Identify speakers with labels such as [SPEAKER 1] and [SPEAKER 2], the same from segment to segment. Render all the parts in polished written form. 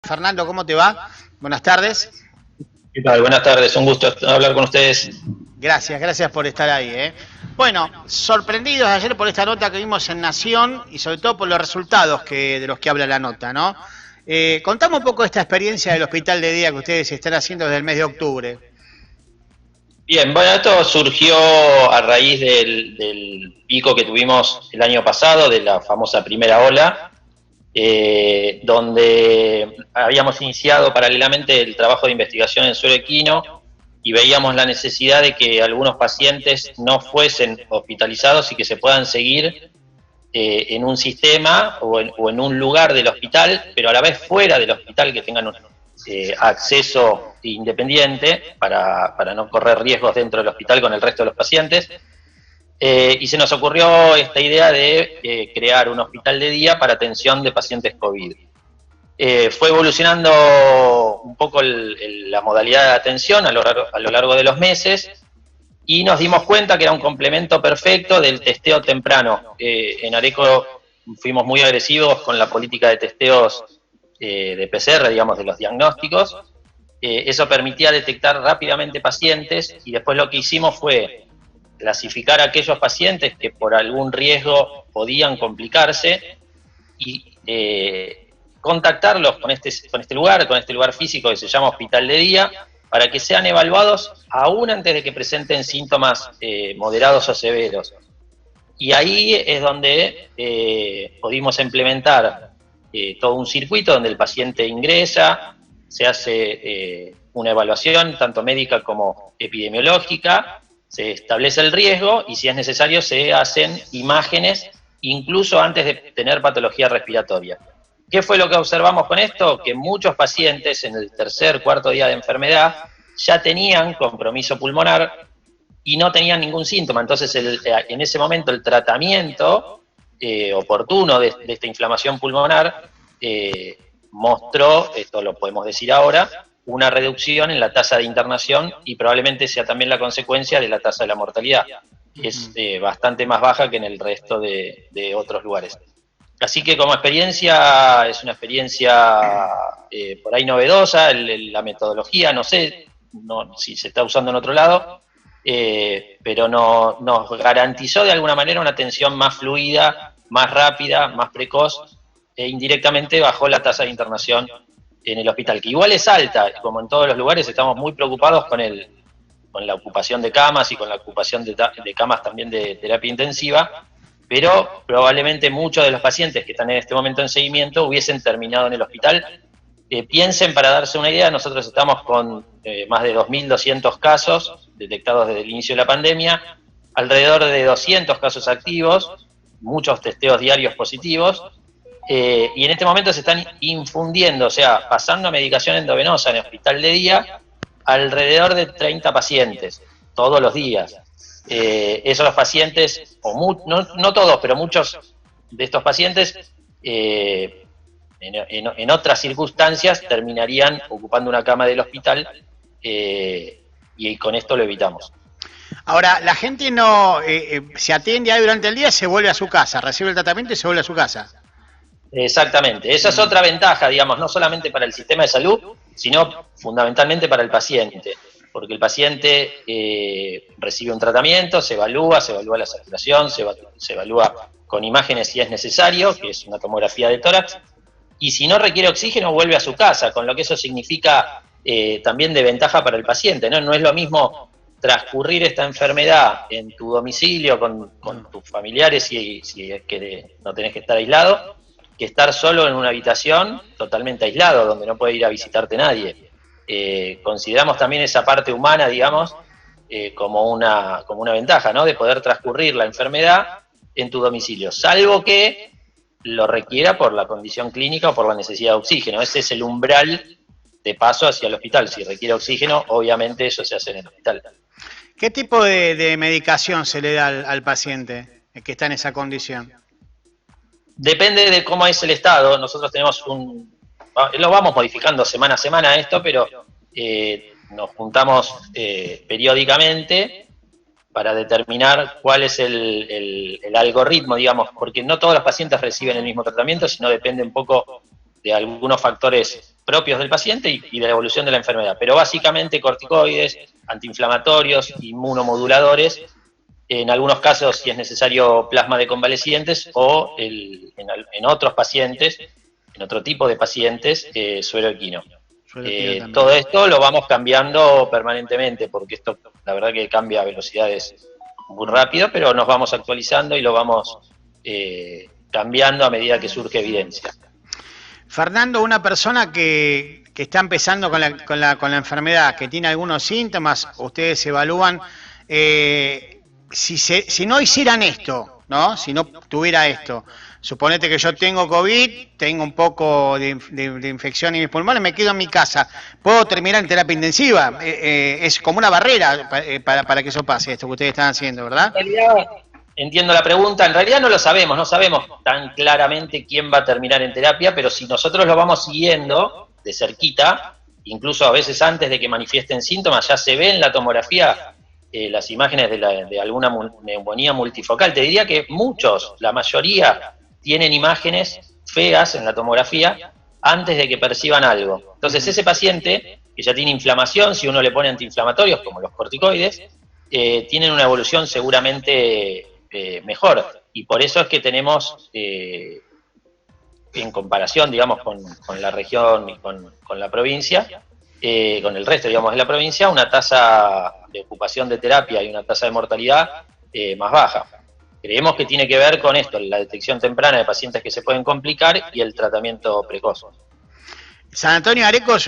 [SPEAKER 1] Fernando, ¿cómo te va? Buenas tardes.
[SPEAKER 2] ¿Qué tal? Buenas tardes, un gusto hablar con ustedes.
[SPEAKER 1] Gracias por estar ahí. Bueno, sorprendidos ayer por esta nota que vimos en Nación y sobre todo por los resultados de los que habla la nota, ¿no? Contame un poco esta experiencia del hospital de día que ustedes están haciendo desde el mes de octubre.
[SPEAKER 2] Bien, bueno, esto surgió a raíz del pico que tuvimos el año pasado, de la famosa primera ola, donde habíamos iniciado paralelamente el trabajo de investigación en suero equino y veíamos la necesidad de que algunos pacientes no fuesen hospitalizados y que se puedan seguir en un sistema o en un lugar del hospital, pero a la vez fuera del hospital, que tengan acceso independiente para no correr riesgos dentro del hospital con el resto de los pacientes. Y se nos ocurrió esta idea de crear un hospital de día para atención de pacientes COVID. Fue evolucionando un poco la modalidad de atención a lo largo de los meses y nos dimos cuenta que era un complemento perfecto del testeo temprano. En Areco fuimos muy agresivos con la política de testeos de PCR, digamos, de los diagnósticos. Eso permitía detectar rápidamente pacientes y después lo que hicimos fue clasificar a aquellos pacientes que por algún riesgo podían complicarse y contactarlos con este lugar físico que se llama Hospital de Día, para que sean evaluados aún antes de que presenten síntomas moderados o severos. Y ahí es donde pudimos implementar todo un circuito donde el paciente ingresa, se hace una evaluación tanto médica como epidemiológica, se establece el riesgo y si es necesario se hacen imágenes incluso antes de tener patología respiratoria. ¿Qué fue lo que observamos con esto? Que muchos pacientes en el tercer, cuarto día de enfermedad ya tenían compromiso pulmonar y no tenían ningún síntoma. Entonces, en ese momento, el tratamiento oportuno de esta inflamación pulmonar mostró, esto lo podemos decir ahora, una reducción en la tasa de internación y probablemente sea también la consecuencia de la tasa de la mortalidad, que es bastante más baja que en el resto de otros lugares. Así que como experiencia, es una experiencia por ahí novedosa, la metodología, no sé si se está usando en otro lado, pero nos garantizó de alguna manera una atención más fluida, más rápida, más precoz, e indirectamente bajó la tasa de internación en el hospital, que igual es alta, como en todos los lugares estamos muy preocupados con la ocupación de camas y con la ocupación de camas también de terapia intensiva, pero probablemente muchos de los pacientes que están en este momento en seguimiento hubiesen terminado en el hospital. Piensen, para darse una idea, nosotros estamos con más de 2.200 casos detectados desde el inicio de la pandemia, alrededor de 200 casos activos, muchos testeos diarios positivos, y en este momento se están infundiendo, o sea, pasando a medicación endovenosa en el hospital de día, alrededor de 30 pacientes, todos los días. Esos pacientes, no todos, pero muchos de estos pacientes, en otras circunstancias, terminarían ocupando una cama del hospital y con esto lo evitamos.
[SPEAKER 1] Ahora, la gente no se atiende ahí durante el día, se vuelve a su casa, recibe el tratamiento y se vuelve a su casa.
[SPEAKER 2] Exactamente, esa es otra ventaja, digamos, no solamente para el sistema de salud, sino fundamentalmente para el paciente, porque el paciente recibe un tratamiento, se evalúa la saturación, se evalúa con imágenes si es necesario, que es una tomografía de tórax, y si no requiere oxígeno vuelve a su casa, con lo que eso significa también de ventaja para el paciente, ¿no? No es lo mismo transcurrir esta enfermedad en tu domicilio con tus familiares si es que no tenés que estar aislado, que estar solo en una habitación totalmente aislado, donde no puede ir a visitarte nadie. Consideramos también esa parte humana, digamos, como una ventaja, ¿no? De poder transcurrir la enfermedad en tu domicilio, salvo que lo requiera por la condición clínica o por la necesidad de oxígeno. Ese es el umbral de paso hacia el hospital. Si requiere oxígeno, obviamente eso se hace en el hospital.
[SPEAKER 1] ¿Qué tipo de medicación se le da al paciente que está en esa condición?
[SPEAKER 2] Depende de cómo es el estado. Nosotros tenemos lo vamos modificando semana a semana esto, pero nos juntamos periódicamente para determinar cuál es el algoritmo, digamos, porque no todos los pacientes reciben el mismo tratamiento, sino depende un poco de algunos factores propios del paciente y de la evolución de la enfermedad. Pero básicamente corticoides, antiinflamatorios, inmunomoduladores, en algunos casos si es necesario plasma de convalecientes o en otros pacientes, en otro tipo de pacientes, suero equino. Todo esto lo vamos cambiando permanentemente porque esto la verdad que cambia a velocidades muy rápido, pero nos vamos actualizando y lo vamos cambiando a medida que surge evidencia.
[SPEAKER 1] Fernando, una persona que está empezando con la enfermedad, que tiene algunos síntomas, ustedes evalúan, si no hicieran esto, ¿no? Si no tuviera esto, suponete que yo tengo COVID, tengo un poco de infección en mis pulmones, me quedo en mi casa, ¿puedo terminar en terapia intensiva? Es como una barrera para que eso pase, esto que ustedes están haciendo, ¿verdad?
[SPEAKER 2] En realidad, entiendo la pregunta, en realidad no lo sabemos, no sabemos tan claramente quién va a terminar en terapia, pero si nosotros lo vamos siguiendo de cerquita, incluso a veces antes de que manifiesten síntomas, ya se ve en la tomografía las imágenes de alguna neumonía multifocal. Te diría que muchos, la mayoría, tienen imágenes feas en la tomografía antes de que perciban algo. Entonces ese paciente que ya tiene inflamación, si uno le pone antiinflamatorios como los corticoides, tienen una evolución seguramente mejor. Y por eso es que tenemos, en comparación, digamos, con la región y con la provincia, con el resto, digamos, de la provincia, una tasa de ocupación de terapia y una tasa de mortalidad más baja. Creemos que tiene que ver con esto, la detección temprana de pacientes que se pueden complicar y el tratamiento precoz.
[SPEAKER 1] San Antonio de Areco es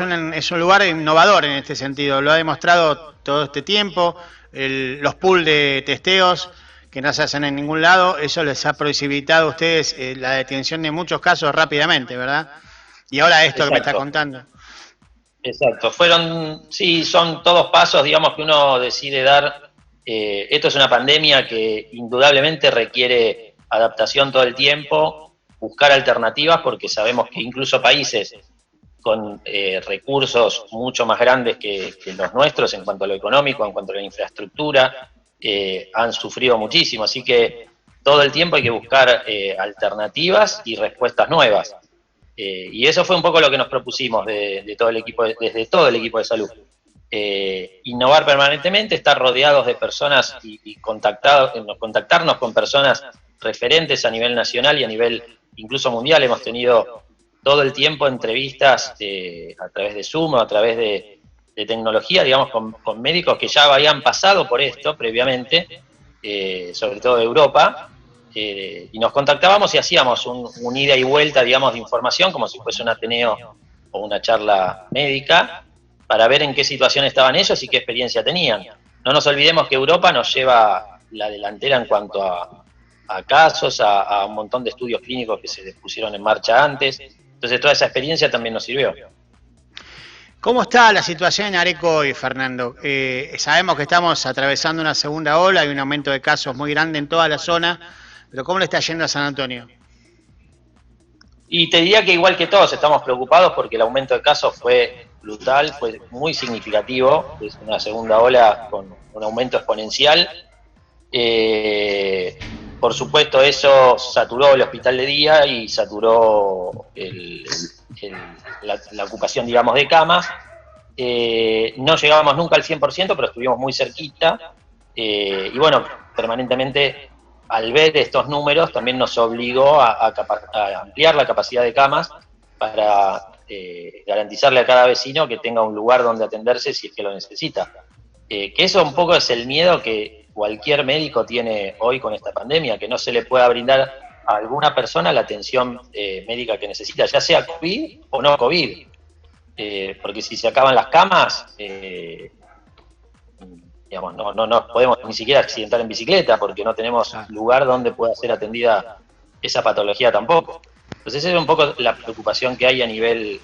[SPEAKER 1] un lugar innovador en este sentido, lo ha demostrado todo este tiempo, los pools de testeos que no se hacen en ningún lado, eso les ha posibilitado a ustedes la detención de muchos casos rápidamente, ¿verdad? Y ahora esto Exacto. Que me está contando.
[SPEAKER 2] Exacto, sí, son todos pasos, digamos, que uno decide dar. Esto es una pandemia que indudablemente requiere adaptación todo el tiempo, buscar alternativas, porque sabemos que incluso países con recursos mucho más grandes que los nuestros en cuanto a lo económico, en cuanto a la infraestructura, han sufrido muchísimo, así que todo el tiempo hay que buscar alternativas y respuestas nuevas. Y eso fue un poco lo que nos propusimos desde todo el equipo de salud. Innovar permanentemente, estar rodeados de personas y contactarnos con personas referentes a nivel nacional y a nivel incluso mundial. Hemos tenido todo el tiempo entrevistas a través de Zoom o a través de tecnología, digamos, con médicos que ya habían pasado por esto previamente, sobre todo de Europa, y nos contactábamos y hacíamos un ida y vuelta, digamos, de información, como si fuese un ateneo o una charla médica, para ver en qué situación estaban ellos y qué experiencia tenían. No nos olvidemos que Europa nos lleva la delantera en cuanto a casos, a un montón de estudios clínicos que se pusieron en marcha antes. Entonces toda esa experiencia también nos sirvió.
[SPEAKER 1] ¿Cómo está la situación en Areco hoy, Fernando? Sabemos que estamos atravesando una segunda ola, hay un aumento de casos muy grande en toda la zona, pero ¿cómo le está yendo a San Antonio?
[SPEAKER 2] Y te diría que igual que todos estamos preocupados porque el aumento de casos fue brutal, fue muy significativo, es una segunda ola con un aumento exponencial. Por supuesto eso saturó el hospital de día y saturó la ocupación, digamos, de camas. No llegábamos nunca al 100%, pero estuvimos muy cerquita. Y bueno, permanentemente al ver estos números también nos obligó a ampliar la capacidad de camas para garantizarle a cada vecino que tenga un lugar donde atenderse si es que lo necesita. Que eso un poco es el miedo que cualquier médico tiene hoy con esta pandemia, que no se le pueda brindar a alguna persona la atención médica que necesita, ya sea COVID o no COVID. Porque si se acaban las camas, digamos, no podemos ni siquiera accidentar en bicicleta porque no tenemos lugar donde pueda ser atendida esa patología tampoco. Entonces esa es un poco la preocupación que hay a nivel,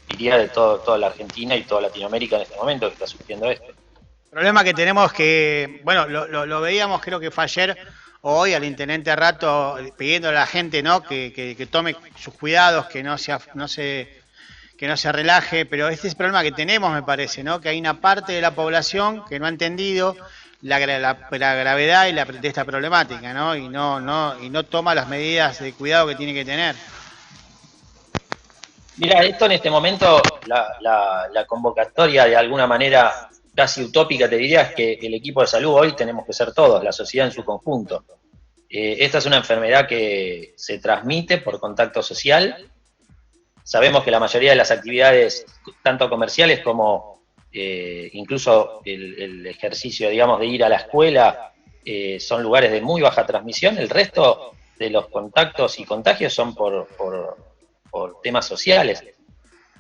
[SPEAKER 2] diría, de toda la Argentina y toda Latinoamérica en este momento que está sufriendo esto.
[SPEAKER 1] El problema que tenemos que, bueno, lo veíamos, creo que fue ayer o hoy, al intendente Rato pidiendo a la gente, ¿no?, que tome sus cuidados, que no se relaje, pero este es el problema que tenemos, me parece, ¿no?, que hay una parte de la población que no ha entendido la gravedad de esta problemática, ¿no?, y no toma las medidas de cuidado que tiene que tener.
[SPEAKER 2] Mira, esto en este momento, la convocatoria de alguna manera casi utópica, te diría, es que el equipo de salud hoy tenemos que ser todos, la sociedad en su conjunto. Esta es una enfermedad que se transmite por contacto social. Sabemos que la mayoría de las actividades, tanto comerciales como incluso el ejercicio, digamos, de ir a la escuela, son lugares de muy baja transmisión. El resto de los contactos y contagios son por temas sociales.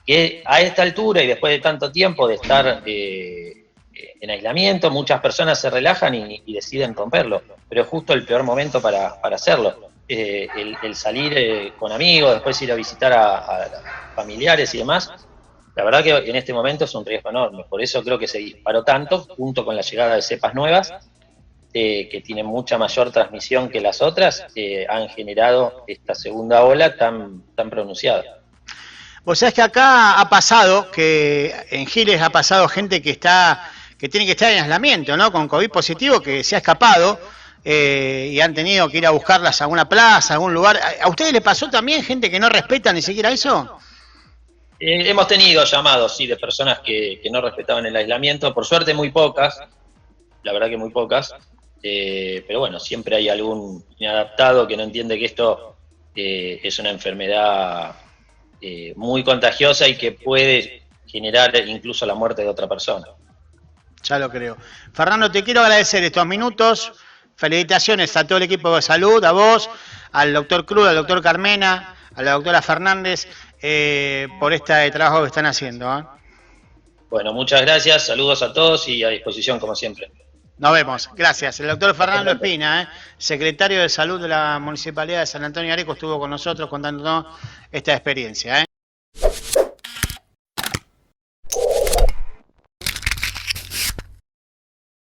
[SPEAKER 2] Que a esta altura y después de tanto tiempo de estar en aislamiento, muchas personas se relajan y deciden romperlo, pero es justo el peor momento para hacerlo. El salir con amigos, después ir a visitar a familiares y demás, la verdad que en este momento es un riesgo enorme. Por eso creo que se disparó tanto, junto con la llegada de cepas nuevas, que tienen mucha mayor transmisión que las otras, han generado esta segunda ola tan pronunciada.
[SPEAKER 1] Vos sabés que acá ha pasado, que en Giles ha pasado gente que tiene que estar en aislamiento, ¿no? Con COVID positivo, que se ha escapado y han tenido que ir a buscarlas a alguna plaza, a algún lugar. ¿A ustedes les pasó también gente que no respeta ni siquiera eso?
[SPEAKER 2] Hemos tenido llamados, sí, de personas que no respetaban el aislamiento, por suerte muy pocas, la verdad que muy pocas, pero bueno, siempre hay algún inadaptado que no entiende que esto es una enfermedad muy contagiosa y que puede generar incluso la muerte de otra persona.
[SPEAKER 1] Ya lo creo. Fernando, te quiero agradecer estos minutos. Felicitaciones a todo el equipo de salud, a vos, al doctor Cruz, al doctor Carmena, a la doctora Fernández, por este trabajo que están haciendo.
[SPEAKER 2] Bueno, muchas gracias, saludos a todos y a disposición como siempre.
[SPEAKER 1] Nos vemos, gracias. El doctor Fernando Espina, secretario de Salud de la Municipalidad de San Antonio de Areco, estuvo con nosotros contándonos esta experiencia.